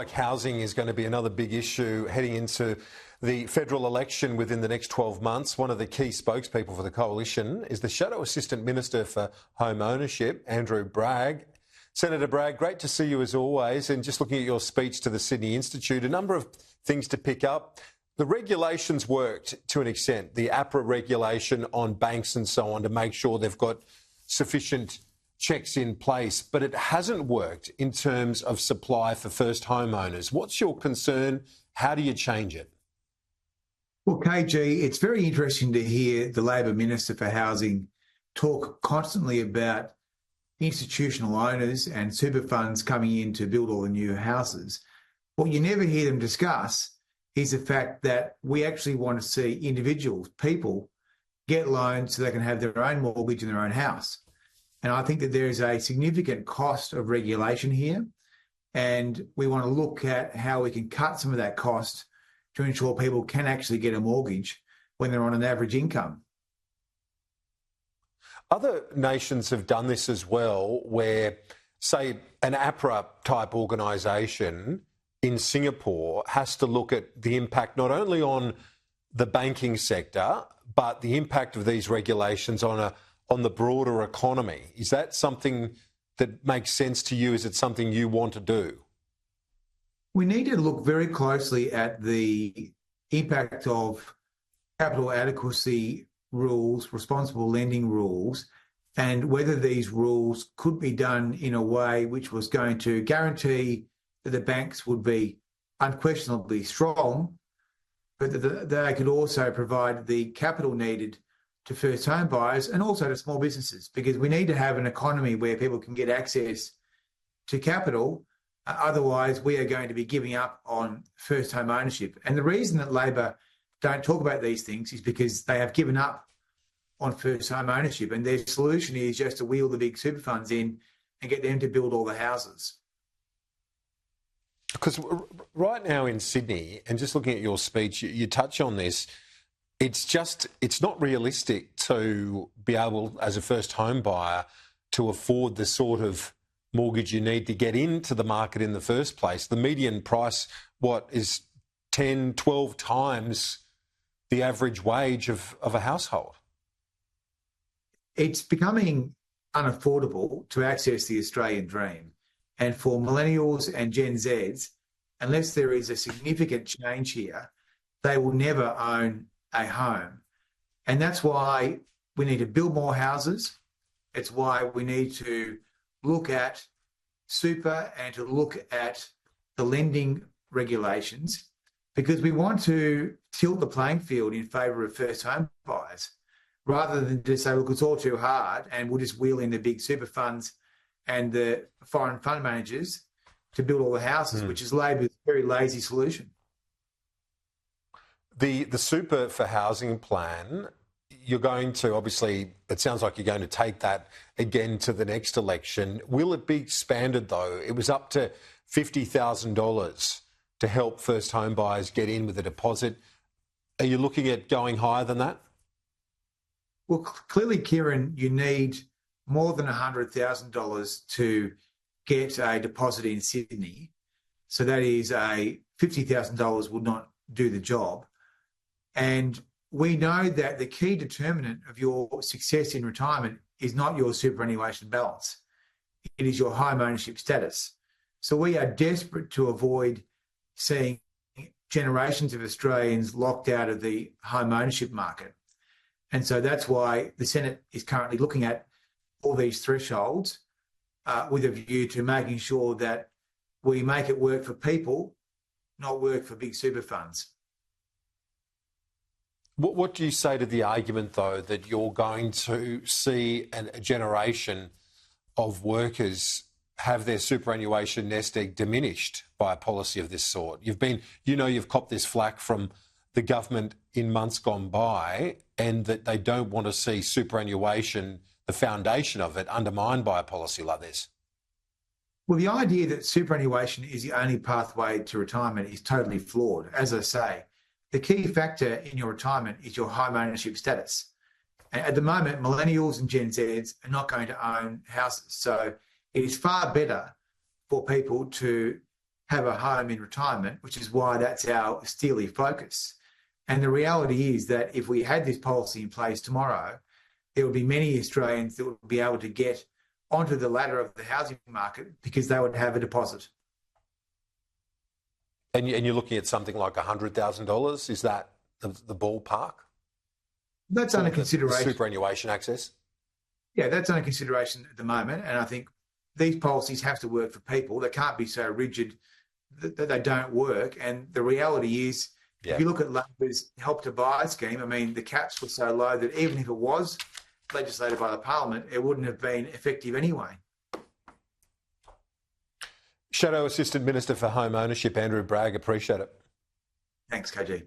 like housing is going to be another big issue heading into the federal election within the next 12 months. One of the key spokespeople for the coalition is the Shadow Assistant Minister for Home Ownership, Andrew Bragg. Senator Bragg, great to see you as always. And just looking at your speech to the Sydney Institute, a number of things to pick up. The regulations worked to an extent, the APRA regulation on banks and so on, to make sure they've got sufficient checks in place, but it hasn't worked in terms of supply for first homeowners. What's your concern? How do you change it? Well, KG, it's very interesting to hear the Labor Minister for Housing talk constantly about institutional owners and super funds coming in to build all the new houses. What you never hear them discuss is the fact that we actually want to see individuals, people, get loans so they can have their own mortgage in their own house. And I think that there is a significant cost of regulation here, and we want to look at how we can cut some of that cost to ensure people can actually get a mortgage when they're on an average income. Other nations have done this as well, where, say, an APRA-type organisation in Singapore has to look at the impact not only on the banking sector, but the impact of these regulations on the broader economy. Is that something that makes sense to you? Is it something you want to do? We need to look very closely at the impact of capital adequacy rules, responsible lending rules, and whether these rules could be done in a way which was going to guarantee that the banks would be unquestionably strong, but that they could also provide the capital needed to first home buyers and also to small businesses, because we need to have an economy where people can get access to capital. Otherwise, we are going to be giving up on first home ownership. And the reason that Labor don't talk about these things is because they have given up on first home ownership, and their solution is just to wheel the big super funds in and get them to build all the houses. Because right now in Sydney, and just looking at your speech, you touch on this, it's not realistic to be able, as a first home buyer, to afford the sort of mortgage you need to get into the market in the first place. The median price, is 10, 12 times the average wage of a household? It's becoming unaffordable to access the Australian dream. And for millennials and Gen Zs, unless there is a significant change here, they will never own a home. And that's why we need to build more houses. It's why we need to look at super and to look at the lending regulations, because we want to tilt the playing field in favour of first home buyers, rather than just say, look, it's all too hard and we'll just wheel in the big super funds and the foreign fund managers to build all the houses, which is Labor's very lazy solution. The super for housing plan, you're going to, obviously, it sounds like you're going to take that again to the next election. Will it be expanded, though? It was up to $50,000 to help first home buyers get in with a deposit. Are you looking at going higher than that? Well, clearly, Kieran, you need more than $100,000 to get a deposit in Sydney. So that is $50,000 would not do the job. And we know that the key determinant of your success in retirement is not your superannuation balance. It is your home ownership status. So we are desperate to avoid seeing generations of Australians locked out of the home ownership market. And so that's why the Senate is currently looking at all these thresholds with a view to making sure that we make it work for people, not work for big super funds. What do you say to the argument, though, that you're going to see a generation of workers have their superannuation nest egg diminished by a policy of this sort? You've copped this flack from the government in months gone by, and that they don't want to see superannuation, the foundation of it, undermined by a policy like this. Well, the idea that superannuation is the only pathway to retirement is totally flawed. As I say, the key factor in your retirement is your home ownership status. And at the moment, millennials and Gen Zs are not going to own houses. So it is far better for people to have a home in retirement, which is why that's our steely focus. And the reality is that if we had this policy in place tomorrow, there would be many Australians that would be able to get onto the ladder of the housing market because they would have a deposit. And you're looking at something like $100,000. Is that the ballpark? That's under consideration. Superannuation access? Yeah, that's under consideration at the moment. And I think these policies have to work for people. They can't be so rigid that they don't work. And the reality is, if you look at Labor's Help to Buy scheme, I mean, the caps were so low that even if it was legislated by the Parliament, it wouldn't have been effective anyway. Shadow Assistant Minister for Home Ownership, Andrew Bragg, appreciate it. Thanks, KG.